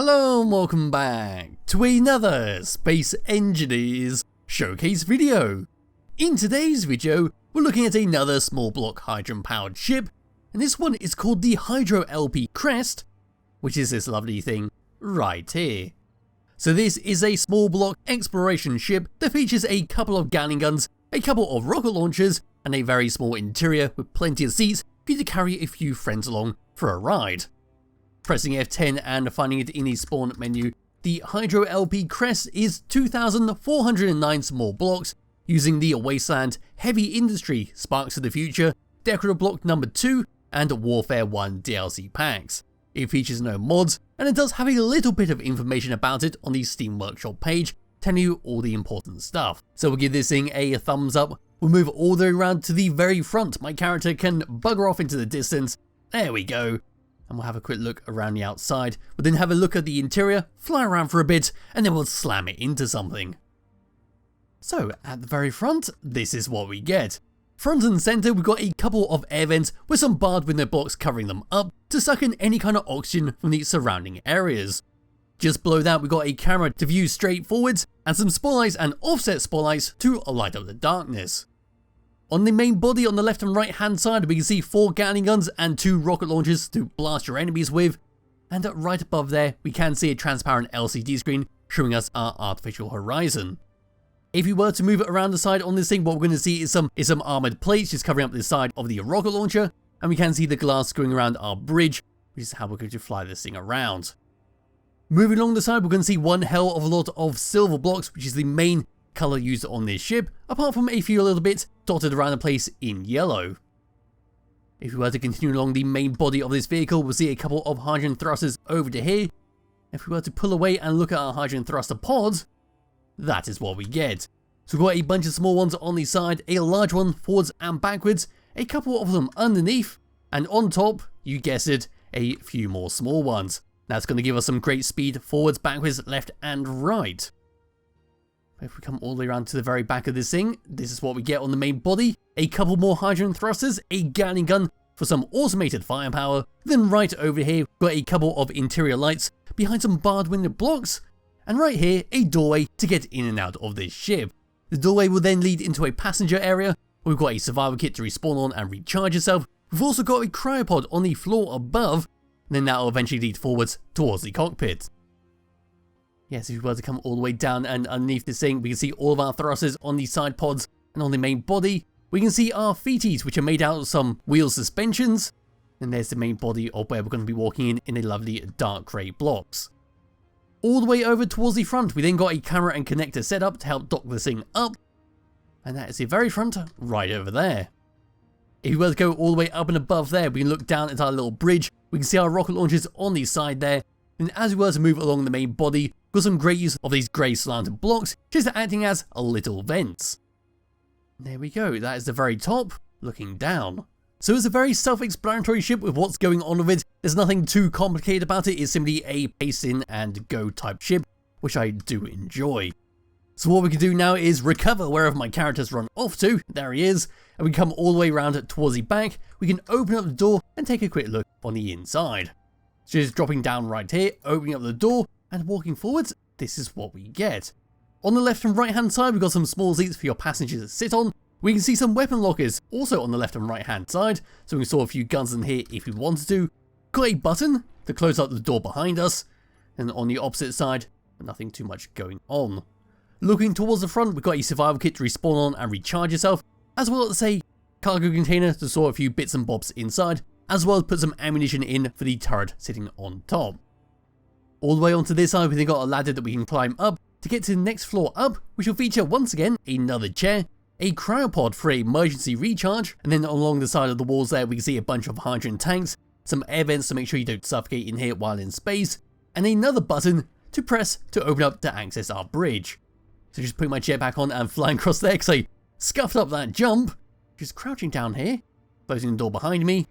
Hello and welcome back to another Space Engineers showcase video. In today's video, we're looking at another small block hydrogen powered ship, and this one is called the Hydro LP Crest, which is this lovely thing right here. So this is a small block exploration ship that features a couple of Gatling guns, a couple of rocket launchers, and a very small interior with plenty of seats for you to carry a few friends along for a ride. Pressing F10 and finding it in the spawn menu, the Hydro LP Crest is 2,409 small blocks using the Wasteland, Heavy Industry, Sparks of the Future, Decorative Block number 2 and Warfare 1 DLC packs. It features no mods, and it does have a little bit of information about it on the Steam Workshop page, telling you all the important stuff. So we'll give this thing a thumbs up, we'll move all the way around to the very front, my character can bugger off into the distance, there we go. And we'll have a quick look around the outside. We'll then have a look at the interior, fly around for a bit, and then we'll slam it into something. So, at the very front, this is what we get. Front and centre, we've got a couple of air vents with some barred window blocks covering them up to suck in any kind of oxygen from the surrounding areas. Just below that, we've got a camera to view straight forwards, and some spotlights and offset spotlights to light up the darkness. On the main body on the left and right hand side, we can see 4 Gatling guns and 2 rocket launchers to blast your enemies with. And right above there, we can see a transparent LCD screen showing us our artificial horizon. If you were to move it around the side on this thing, what we're going to see is some armoured plates just covering up the side of the rocket launcher. And we can see the glass going around our bridge, which is how we're going to fly this thing around. Moving along the side, we're going to see one hell of a lot of silver blocks, which is the main colour used on this ship, apart from a few little bits dotted around the place in yellow. If we were to continue along the main body of this vehicle, we'll see a couple of hydrogen thrusters over to here. If we were to pull away and look at our hydrogen thruster pod, that is what we get. So we've got a bunch of small ones on the side, a large one forwards and backwards, a couple of them underneath, and on top, you guessed it, a few more small ones. That's going to give us some great speed forwards, backwards, left and right. If we come all the way around to the very back of this thing, this is what we get on the main body. A couple more hydrogen thrusters, a Gatling gun for some automated firepower. Then right over here, we've got a couple of interior lights behind some barred window blocks. And right here, a doorway to get in and out of this ship. The doorway will then lead into a passenger area. We've got a survival kit to respawn on and recharge yourself. We've also got a cryopod on the floor above. And then that will eventually lead forwards towards the cockpit. Yes, if we were to come all the way down and underneath this thing, we can see all of our thrusters on the side pods and on the main body. We can see our feeties, which are made out of some wheel suspensions. And there's the main body of where we're going to be walking in a lovely dark grey blocks. All the way over towards the front, we then got a camera and connector set up to help dock this thing up. And that is the very front, right over there. If we were to go all the way up and above there, we can look down at our little bridge. We can see our rocket launchers on the side there. And as we were to move along the main body, we've got some great use of these grey slanted blocks, just acting as little vents. There we go, that is the very top, looking down. So it's a very self-explanatory ship with what's going on with it. There's nothing too complicated about it, it's simply a pace in and go type ship, which I do enjoy. So what we can do now is recover wherever my character's run off to, there he is, and we come all the way around towards the back, we can open up the door and take a quick look on the inside. So just dropping down right here, opening up the door, and walking forwards, this is what we get. On the left and right hand side, we've got some small seats for your passengers to sit on. We can see some weapon lockers, also on the left and right hand side, so we can store a few guns in here if we wanted to. Got a button to close up the door behind us, and on the opposite side, nothing too much going on. Looking towards the front, we've got a survival kit to respawn on and recharge yourself, as well as a cargo container to store a few bits and bobs inside, as well as put some ammunition in for the turret sitting on top. All the way onto this side, we've then got a ladder that we can climb up to get to the next floor up, which will feature once again another chair, a cryopod for emergency recharge, and then along the side of the walls there we can see a bunch of hydrogen tanks, some air vents to make sure you don't suffocate in here while in space, and another button to press to open up to access our bridge. So just putting my chair back on and flying across there because I scuffed up that jump. Just crouching down here, closing the door behind me,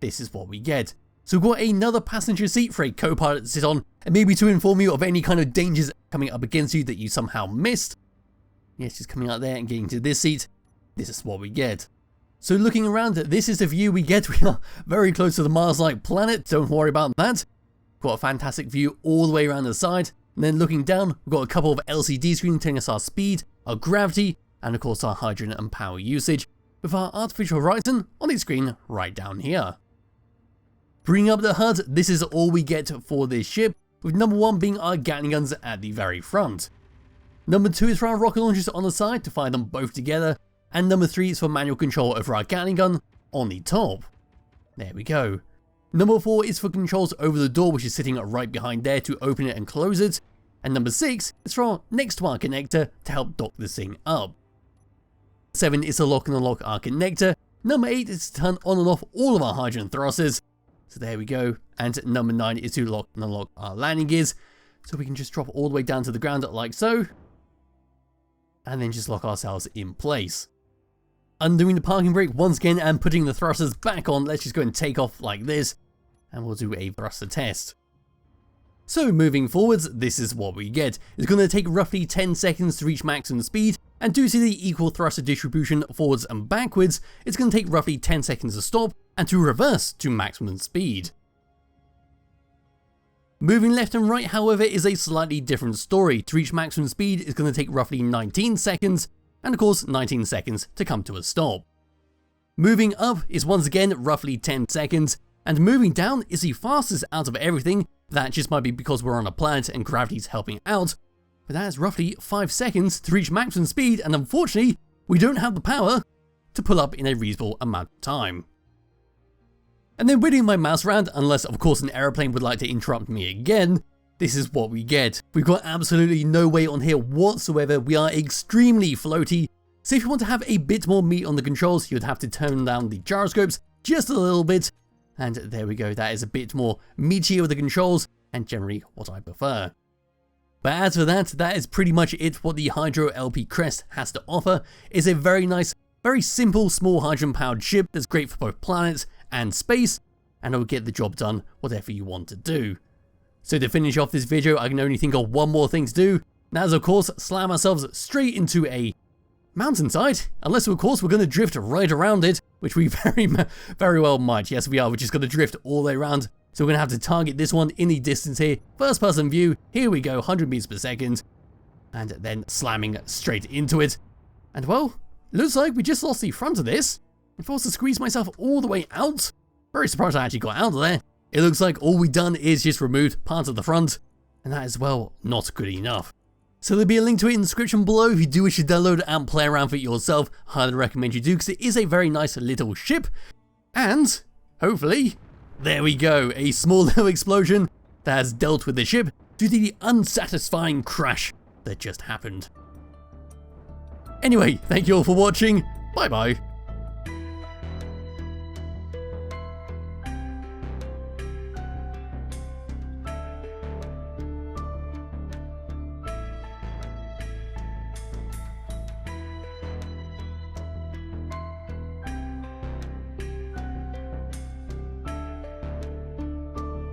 this is what we get. So we've got another passenger seat for a co-pilot to sit on, and maybe to inform you of any kind of dangers coming up against you that you somehow missed. Yes, just coming out there and getting to this seat, this is what we get. So looking around, this is the view we get. We are very close to the Mars-like planet, don't worry about that. Got a fantastic view all the way around the side, and then looking down, we've got a couple of LCD screens telling us our speed, our gravity, and of course our hydrogen and power usage, with our artificial horizon on the screen right down here. Bringing up the HUD, this is all we get for this ship, with number 1 being our Gatling guns at the very front. Number 2 is for our rocket launchers on the side to fire them both together, and number 3 is for manual control over our Gatling gun on the top. There we go. Number 4 is for controls over the door, which is sitting right behind there to open it and close it, and number 6 is for our next to our connector to help dock this thing up. 7 is to lock and unlock our connector, number 8 is to turn on and off all of our hydrogen thrusters, so there we go, and number 9 is to lock and unlock our landing gears, so we can just drop all the way down to the ground like so, and then just lock ourselves in place. Undoing the parking brake once again and putting the thrusters back on, let's just go and take off like this, and we'll do a thruster test. So moving forwards, this is what we get. It's going to take roughly 10 seconds to reach maximum speed, and due to the equal thruster distribution forwards and backwards, it's going to take roughly 10 seconds to stop and to reverse to maximum speed. Moving left and right, however, is a slightly different story. To reach maximum speed, it's going to take roughly 19 seconds, and of course 19 seconds to come to a stop. Moving up is once again roughly 10 seconds, and moving down is the fastest out of everything. That just might be because we're on a planet and gravity's helping out, but that is roughly 5 seconds to reach maximum speed, and unfortunately we don't have the power to pull up in a reasonable amount of time. And then whittling my mouse around, unless of course an aeroplane would like to interrupt me again, this is what we get. We've got absolutely no weight on here whatsoever, we are extremely floaty, so if you want to have a bit more meat on the controls, you'd have to turn down the gyroscopes just a little bit, and there we go, that is a bit more meatier with the controls, and generally what I prefer. But as for that, that is pretty much it. What the Hydro LP Crest has to offer is a very nice, very simple, small hydrogen powered ship that's great for both planets and space, and it will get the job done whatever you want to do. So to finish off this video, I can only think of one more thing to do, and that is of course slam ourselves straight into a mountainside, unless of course we're going to drift right around it, which we very well might. Yes, we are. We're just going to drift all the way around, so we're going to have to target this one in the distance here. First person view, here we go, 100 meters per second, and then slamming straight into it. And well, looks like we just lost the front of this. I'm forced to squeeze myself all the way out. Very surprised I actually got out of there. It looks like all we've done is just removed part of the front, and that is, well, not good enough. So there'll be a link to it in the description below if you do wish to download and play around with it yourself. Highly recommend you do, because it is a very nice little ship. And hopefully, there we go, a small little explosion that has dealt with the ship due to the unsatisfying crash that just happened. Anyway, thank you all for watching. Bye bye.